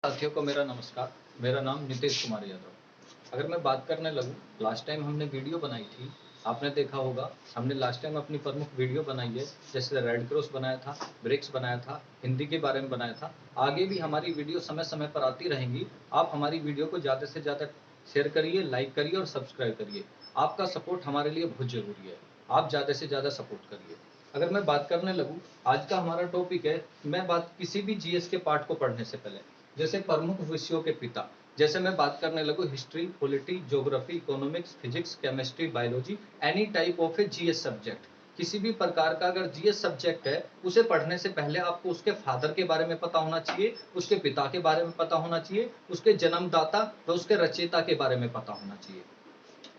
साथियों को मेरा नमस्कार। मेरा नाम नीतीश कुमार यादव। अगर मैं बात करने लगूं, लास्ट टाइम हमने वीडियो बनाई थी, आपने देखा होगा। हमने लास्ट टाइम अपनी प्रमुख वीडियो बनाई है, जैसे रेड क्रॉस बनाया था, ब्रिक्स बनाया था, हिंदी के बारे में बनाया था। आगे भी हमारी वीडियो समय समय पर आती रहेंगी। आप हमारी वीडियो को ज़्यादा से ज़्यादा शेयर करिए, लाइक करिए और सब्सक्राइब करिए। आपका सपोर्ट हमारे लिए बहुत ज़रूरी है। आप ज़्यादा से ज़्यादा सपोर्ट करिए। अगर मैं बात करने लगूँ, आज का हमारा टॉपिक है, मैं बात किसी भी जीएस के पार्ट को पढ़ने से पहले, जैसे प्रमुख विषयों के पिता, जैसे मैं बात करने लगूँ history, polity, geography, economics, physics, chemistry, biology, any type of A GS subject. किसी भी प्रकार का अगर जीएस सब्जेक्ट है, उसे पढ़ने से पहले आपको उसके फादर के बारे में पता होना चाहिए, उसके पिता के बारे में पता होना चाहिए, उसके जन्मदाता व उसके रचयिता के बारे में पता होना चाहिए।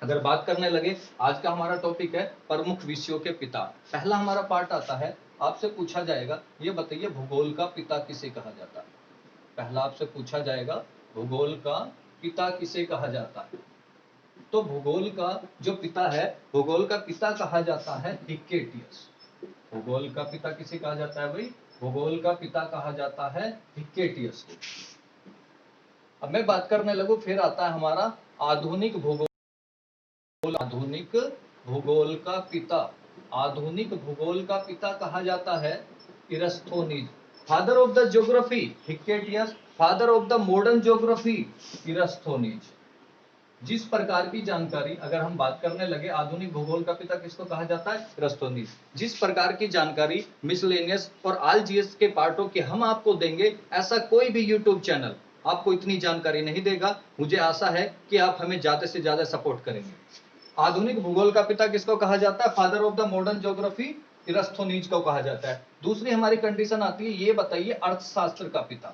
अगर बात करने लगे, आज का हमारा टॉपिक है प्रमुख विषयों के पिता। पहला हमारा पार्ट आता है, आपसे पूछा जाएगा, ये बताइए भूगोल का पिता किसे कहा जाता है। पहला आपसे पूछा जाएगा, भूगोल का पिता किसे कहा जाता है। तो भूगोल का जो पिता है, भूगोल का पिता कहा जाता है हिक्केटियस। भूगोल का पिता किसे कहा जाता है भाई? भूगोल का पिता कहा जाता है हिक्केटियस को। अब मैं बात करने लगूं, फिर आता है हमारा आधुनिक भूगोल। आधुनिक भूगोल का पिता, आधुनिक भूगोल का पिता कहा जाता है Eratosthenes. Father of the geography Hecataeus, father of the modern geography Eratosthenes. जिस प्रकार की जानकारी, अगर हम बात करने लगे आधुनिक भूगोल का पिता किसको कहा जाता है? इरस्थोनीज। जिस प्रकार की जानकारी मिसलेनियस और ऑल जीएस के पार्टों के हम आपको देंगे, ऐसा कोई भी यूट्यूब चैनल आपको इतनी जानकारी नहीं देगा। मुझे आशा है कि आप हमें ज्यादा से ज्यादा सपोर्ट करेंगे। आधुनिक भूगोल का पिता किसको कहा जाता है? Father of the modern geography Eratosthenes को कहा जाता है। दूसरी हमारी कंडीशन आती है, ये बताइए अर्थशास्त्र का पिता,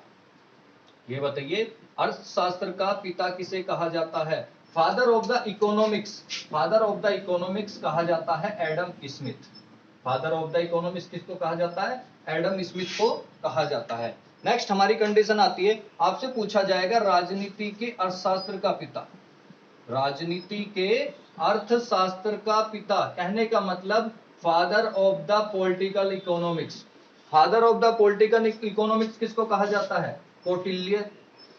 ये बताइए अर्थशास्त्र का पिता किसे कहा जाता है? Father of the economics, father of the economics कहा जाता है Adam Smith. Father of the economics किसको कहा जाता है? एडम स्मिथ को कहा जाता है। नेक्स्ट हमारी कंडीशन आती है, आपसे पूछा जाएगा राजनीति के अर्थशास्त्र का पिता। राजनीति के अर्थशास्त्र का पिता, कहने का मतलब father of the political economics. Father of the political economics किसको कहा जाता है? कौटिल्य।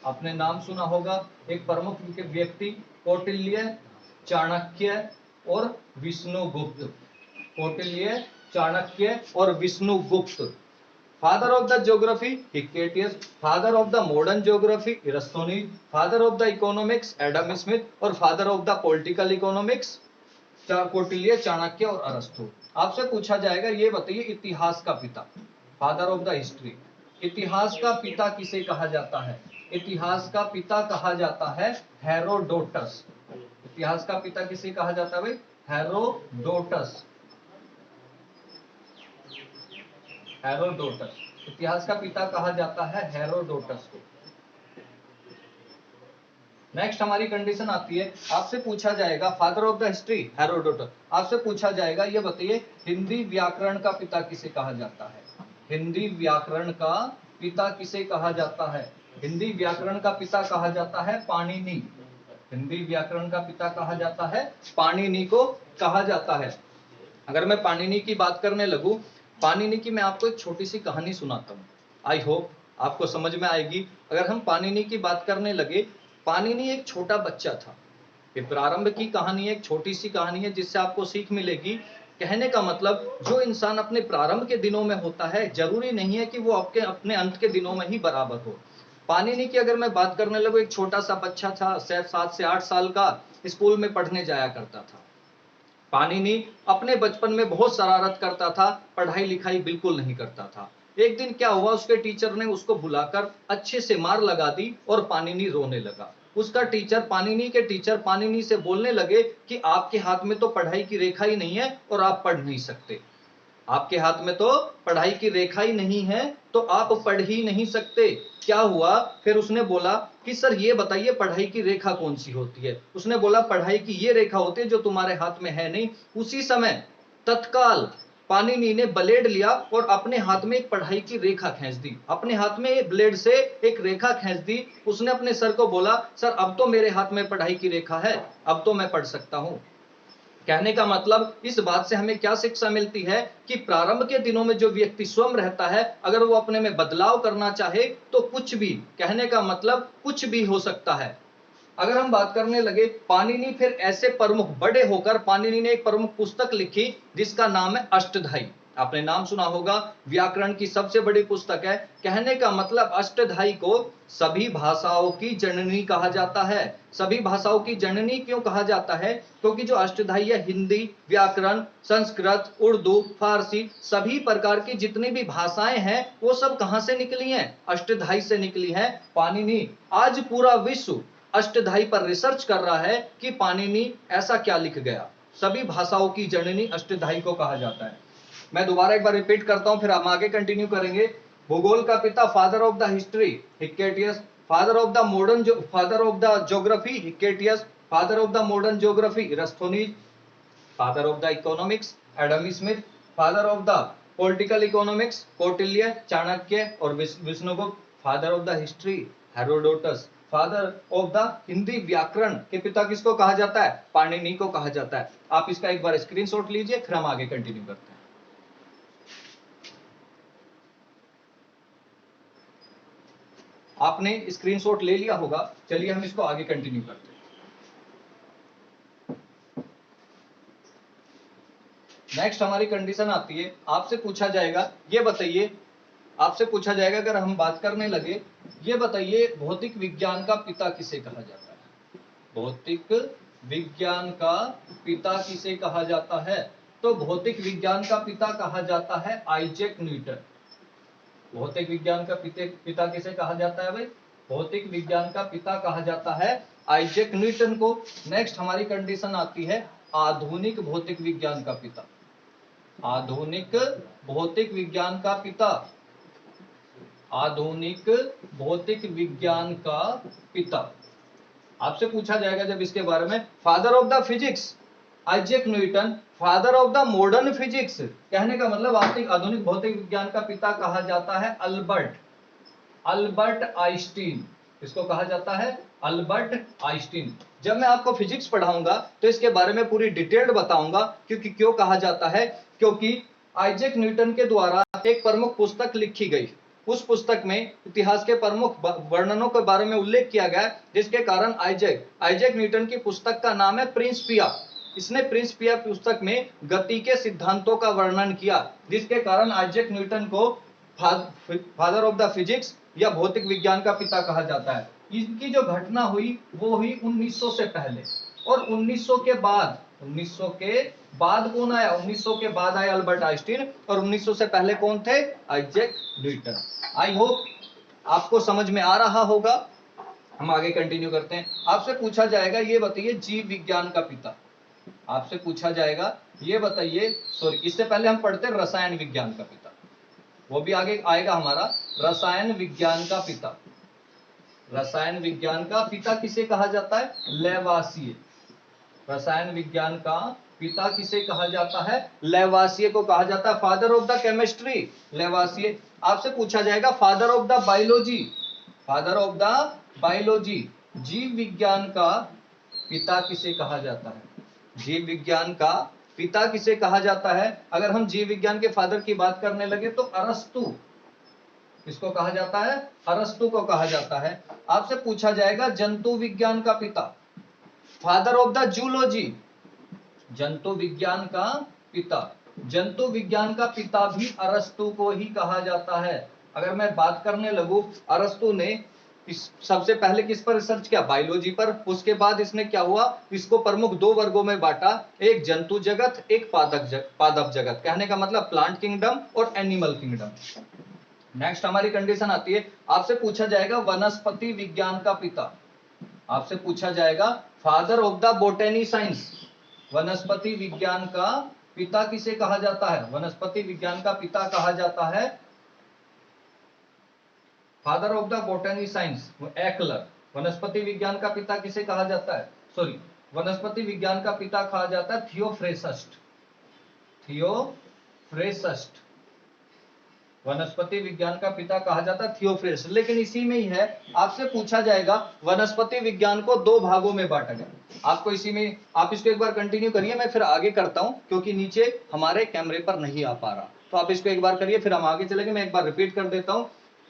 आपने नाम सुना होगा, एक प्रमुख व्यक्ति कौटिल्य, चाणक्य और विष्णुगुप्त। कौटिल्य, चाणक्य और Vishnugupta. Father of the geography Hecataeus, father of the modern geography Eratosthenes, father of the economics Adam Smith और father of the political economics Kautilya, Chanakya और अरस्तु। आपसे पूछा जाएगा, ये बताइए इतिहास का पिता, फादर ऑफ द हिस्ट्री, इतिहास का पिता किसे कहा जाता है? इतिहास का पिता कहा जाता है हेरोडोटस। इतिहास का पिता किसे कहा जाता है भाई? हेरोडोटस। हेरोडोटस, इतिहास का पिता कहा जाता है हेरोडोटस को। नेक्स्ट हमारी कंडीशन आती है, आपसे पूछा जाएगा father of the history Herodotus. आपसे पूछा जाएगा, ये बताइए हिंदी व्याकरण का पिता किसे कहा जाता है? हिंदी व्याकरण का पिता किसे कहा जाता है? हिंदी व्याकरण का पिता कहा जाता है पाणिनि। हिंदी व्याकरण का पिता कहा जाता है पाणिनि को कहा जाता है। अगर मैं पाणिनि की बात करने लगूं, पाणिनि की मैं आपको एक छोटी सी कहानी सुनाता हूँ। आई होप आपको समझ में आएगी। अगर हम पाणिनि की बात करने लगे, पाणिनि एक छोटा बच्चा था। ये प्रारंभ की कहानी है, एक छोटी सी कहानी है, जिससे आपको सीख मिलेगी। कहने का मतलब, जो इंसान अपने प्रारंभ के दिनों में होता है, जरूरी नहीं है कि वो आपके अपने अंत के दिनों में ही बराबर हो। पाणिनि की अगर मैं बात करने लगूं, एक छोटा सा बच्चा था, शायद 7 से 8 साल का, स्कूल में पढ़ने जाया करता था। पाणिनि अपने बचपन में बहुत शरारत करता था, पढ़ाई लिखाई बिल्कुल नहीं करता था। एक दिन क्या हुआ, उसके टीचर ने उसको बुलाकर अच्छे से मार लगा दी और पाणिनि रोने लगा। उसका टीचर, पाणिनि के टीचर पाणिनि से बोलने लगे कि आपके हाथ में तो पढ़ाई की रेखा ही नहीं है और आप पढ़ नहीं सकते। आपके हाथ में तो पढ़ाई की रेखा ही नहीं है, तो आप पढ़ ही नहीं सकते। क्या हुआ, फिर उसने बोला कि सर ये बताइए पढ़ाई की रेखा कौन सी होती है? उसने बोला पढ़ाई की ये रेखा होती है जो तुम्हारे हाथ में है नहीं। उसी समय तत्काल पाणिनि ने ब्लेड लिया और अपने हाथ में एक पढ़ाई की रेखा खींच दी। अपने हाथ में ब्लेड से एक रेखा खींच दी। उसने अपने सर को बोला, सर अब तो मेरे हाथ में पढ़ाई की रेखा है, अब तो मैं पढ़ सकता हूं। कहने का मतलब इस बात से हमें क्या शिक्षा मिलती है कि प्रारंभ के दिनों में जो व्यक्ति स्वयं रहता है, अगर वो अपने में बदलाव करना चाहे तो कुछ भी, कहने का मतलब कुछ भी हो सकता है। अगर हम बात करने लगे पाणिनि, फिर ऐसे प्रमुख बड़े होकर पाणिनि ने एक प्रमुख पुस्तक लिखी जिसका नाम है अष्टधाई। आपने नाम सुना होगा, व्याकरण की सबसे बड़ी पुस्तक है। कहने का मतलब अष्टधाई को सभी भाषाओं की जननी कहा जाता है। सभी भाषाओं की जननी क्यों कहा जाता है? क्योंकि जो अष्टधाई है, हिंदी, व्याकरण, संस्कृत, उर्दू, फारसी, सभी प्रकार की जितनी भी भाषाएं हैं वो सब कहां से निकली हैं? अष्टधाई से निकली हैं। पाणिनि, आज पूरा विश्व अष्टधाई पर रिसर्च कर रहा है कि पाणिनि ऐसा क्या लिख गया। सभी भाषाओं की जननी अष्टधाई को कहा जाता है। मैं दोबारा एक बार रिपीट करता हूं, फिर हम आगे कंटिन्यू करेंगे। भूगोल का पिता, father of the history, Hecataeus. Father of the modern, father of the geography, Hecataeus. Father of the modern geography, Eratosthenes. Father of the economics, Adam Smith. Father of the political economics, Kautilya, Chanakya और Vishnugupta. Father of the history, Herodotus. Father of the Hindi व्याकरण के पिता किसको कहा जाता है? पाणिनि को कहा जाता है। आप इसका एक बार स्क्रीनशॉट लीजिए, फिर हम आगे कंटिन्यू करते हैं। आपने स्क्रीनशॉट ले लिया होगा, चलिए हम इसको आगे कंटिन्यू करते हैं। नेक्स्ट हमारी कंडीशन आती है, आपसे पूछा जाएगा, ये बताइए, आपसे पूछा जाएगा अगर हम बात करने लगे, ये बताइए भौतिक विज्ञान का पिता किसे कहा जाता है? भौतिक विज्ञान का पिता किसे कहा जाता है? तो भौतिक विज्ञान का पिता कहा जाता है आइजैक न्यूटन। भौतिक विज्ञान का पिता किसे कहा जाता है भाई? भौतिक विज्ञान का पिता कहा जाता है आइजैक न्यूटन को। नेक्स्ट हमारी कंडीशन आती है आधुनिक भौतिक विज्ञान का पिता। आधुनिक भौतिक विज्ञान का पिता, आधुनिक भौतिक विज्ञान का पिता। आपसे पूछा जाएगा जब इसके बारे में, father of the physics Isaac Newton, father of the modern physics, कहने का मतलब आधुनिक भौतिक विज्ञान का पिता कहा जाता है अल्बर्ट आइंस्टीन। इसको कहा जाता है अल्बर्ट आइंस्टीन। जब मैं आपको फिजिक्स पढ़ाऊंगा तो इसके बारे में पूरी डिटेल्ड बताऊंगा, क्योंकि क्यों कहा जाता है, क्योंकि आइजैक न्यूटन के द्वारा एक प्रमुख पुस्तक लिखी गई। उस पुस्तक में इतिहास के प्रमुख वर्णनों के बारे में उल्लेख किया गया, जिसके कारण आइजैक न्यूटन की पुस्तक का नाम है प्रिंसिपिया। इसने प्रिंसिपिया पुस्तक में गति के सिद्धांतों का वर्णन किया, जिसके कारण आइजैक न्यूटन को फादर ऑफ द फिजिक्स या भौतिक विज्ञान का पिता कहा जाता है। इसकी जो घटना हुई वो हुई 1900 से पहले, और 1900 के बाद, 1900 के बाद कौन आया? 1900 के बाद आया अल्बर्ट आइंस्टीन, और 1900 से पहले कौन थे? Isaac Newton. आई होप आपको समझ में आ रहा होगा। हम आगे कंटिन्यू करते हैं। आपसे पूछा जाएगा, ये बताइए जीव विज्ञान का पिता। आपसे पूछा जाएगा, ये बताइए, सॉरी इससे पहले हम पढ़ते हैं रसायन विज्ञान का पिता, वो भी आगे आएगा हमारा। रसायन विज्ञान का पिता, रसायन विज्ञान का पिता किसे कहा जाता है? लेवासिए। रसायन विज्ञान का पिता किसे कहा जाता है? लेवासिए को कहा जाता है। Father of the chemistry, Lavoisier. आपसे पूछा जाएगा father of the biology, father of the biology, जीव विज्ञान का पिता किसे कहा जाता है? जीव विज्ञान का पिता किसे कहा जाता है? अगर हम जीव विज्ञान के फादर की बात करने लगे तो अरस्तु। किसको कहा जाता है? अरस्तु को कहा जाता है। आपसे पूछा जाएगा जंतु विज्ञान का पिता, फादर ऑफ द जूलॉजी, जंतु विज्ञान का पिता। जंतु विज्ञान का पिता भी अरस्तु को ही कहा जाता है। अगर मैं बात करने लगूं, अरस्तु ने सबसे पहले किस पर रिसर्च किया? बायोलॉजी पर। उसके बाद इसने क्या हुआ, इसको प्रमुख दो वर्गों में बांटा, एक जंतु जगत, एक पादप जगत। कहने का मतलब प्लांट किंगडम और एनिमल किंगडम। नेक्स्ट हमारी कंडीशन आती है, आपसे पूछा जाएगा वनस्पति विज्ञान का पिता। आपसे पूछा जाएगा father of the botany science, वनस्पति विज्ञान का पिता किसे कहा जाता है? वनस्पति विज्ञान का पिता कहा जाता है father of the botany science, Eckler. वनस्पति विज्ञान का पिता किसे कहा जाता है? सॉरी, वनस्पति विज्ञान का पिता कहा जाता है थियोफ्रेस्ट, थियोफ्रेस्ट। वनस्पति विज्ञान का पिता कहा जाता थियोफ्रेस्ट। लेकिन इसी में ही है, आपसे पूछा जाएगा वनस्पति विज्ञान को दो भागों में बांटा गया। आपको इसी में, आप इसको एक बार कंटिन्यू करिए, मैं फिर आगे करता हूं क्योंकि नीचे हमारे कैमरे पर नहीं आ पा रहा। तो आप इसको एक बार करिए, फिर हम आगे चलेंगे। मैं एक बार रिपीट कर देता हूं।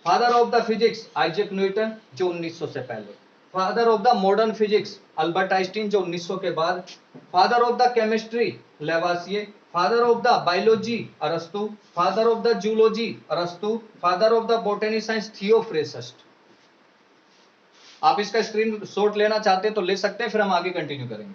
Father of the physics Isaac Newton, जो 1900 से पहले। Father of the modern physics Albert Einstein, जो 1900 के बाद। Father of the chemistry Lavoisier. Father of the biology Arastu. Father of the zoology Arastu. Father of the botany science Theophrastus. आप इसका screen shot लेना चाहते हैं तो ले सकते हैं, फिर हम आगे कंटिन्यू करेंगे।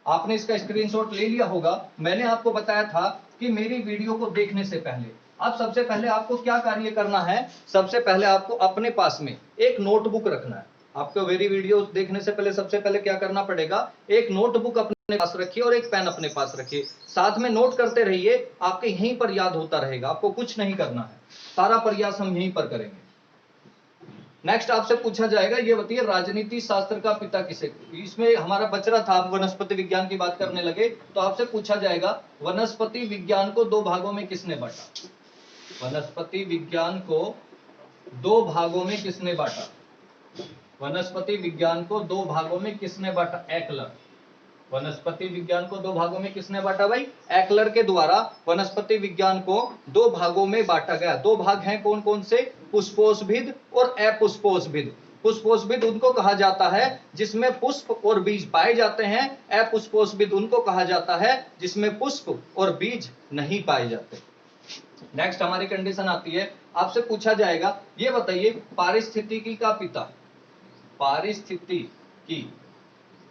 आपने इसका स्क्रीनशॉट ले लिया होगा। मैंने आपको बताया था कि मेरी वीडियो को देखने से पहले अब सबसे पहले आपको क्या कार्य करना है, सबसे पहले आपको अपने पास में एक नोटबुक रखना है। आपको मेरी वीडियो देखने से पहले सबसे पहले क्या करना पड़ेगा, एक नोटबुक अपने पास रखिए और एक पेन अपने पास रखिए। साथ में नोट करते रहिए, आपके यहीं पर याद होता रहेगा। आपको कुछ नहीं करना है, सारा प्रयास हम यहीं पर करेंगे। नेक्स्ट आपसे पूछा जाएगा, ये बताइए राजनीति शास्त्र का पिता किसे। इसमें हमारा बच रहा था, आप वनस्पति विज्ञान की बात करने लगे तो आपसे पूछा जाएगा वनस्पति विज्ञान को दो भागों में किसने बांटा। वनस्पति विज्ञान को दो भागों में किसने बांटा। वनस्पति विज्ञान को दो भागों में किसने बांटा, एक्लर। वनस्पति विज्ञान को दो भागों में किसने बांटा भाई, एक्लर के द्वारा वनस्पति विज्ञान को दो भागों में बांटा गया। दो भाग हैं कौन कौन से, पुष्पोषभिद और अपुष्पोषभिद। पुष्पोषभिद उनको कहा जाता है जिसमें पुष्प और बीज पाए जाते हैं। अपुष्पोषभिद उनको कहा जाता है जिसमें पुष्प और बीज नहीं पाए जाते। नेक्स्ट हमारी कंडीशन आती है, आपसे पूछा जाएगा ये बताइए पारिस्थितिकी का पिता।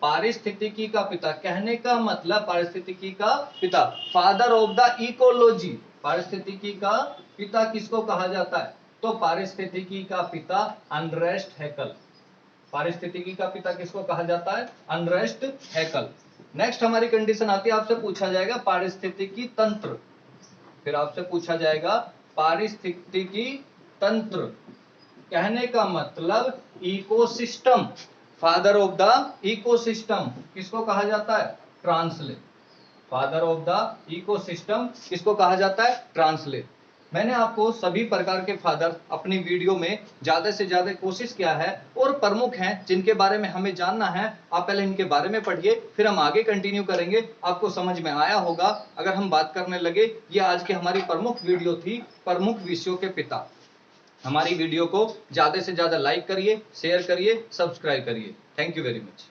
पारिस्थितिकी का पिता कहने का मतलब, पारिस्थितिकी का पिता फादर ऑफ द इकोलॉजी। पारिस्थितिकी का पिता किसको कहा जाता है, तो पारिस्थितिकी का पिता अनरेस्ट हैकल। पारिस्थितिकी का पिता किसको कहा जाता है, अनरेस्ट हैकल। नेक्स्ट हमारी कंडीशन आती है, आपसे पूछा जाएगा पारिस्थितिकी तंत्र। फिर आपसे पूछा जाएगा पारिस्थितिकी तंत्र कहने का मतलब ecosystem. Father of the ecosystem किसको कहा जाता है, translate. Father of the ecosystem किसको कहा जाता है, ट्रांसलेट। मैंने आपको सभी प्रकार के फादर अपनी वीडियो में ज्यादा से ज्यादा कोशिश किया है और प्रमुख हैं जिनके बारे में हमें जानना है। आप पहले इनके बारे में पढ़िए, फिर हम आगे कंटिन्यू करेंगे। आपको समझ में आया होगा अगर हम बात करने लगे। ये आज की हमारी प्रमुख वीडियो थी, प्रमुख विषयों के पिता। हमारी वीडियो को ज्यादा से ज्यादा लाइक करिए, शेयर करिए, सब्सक्राइब करिए। Thank you very much.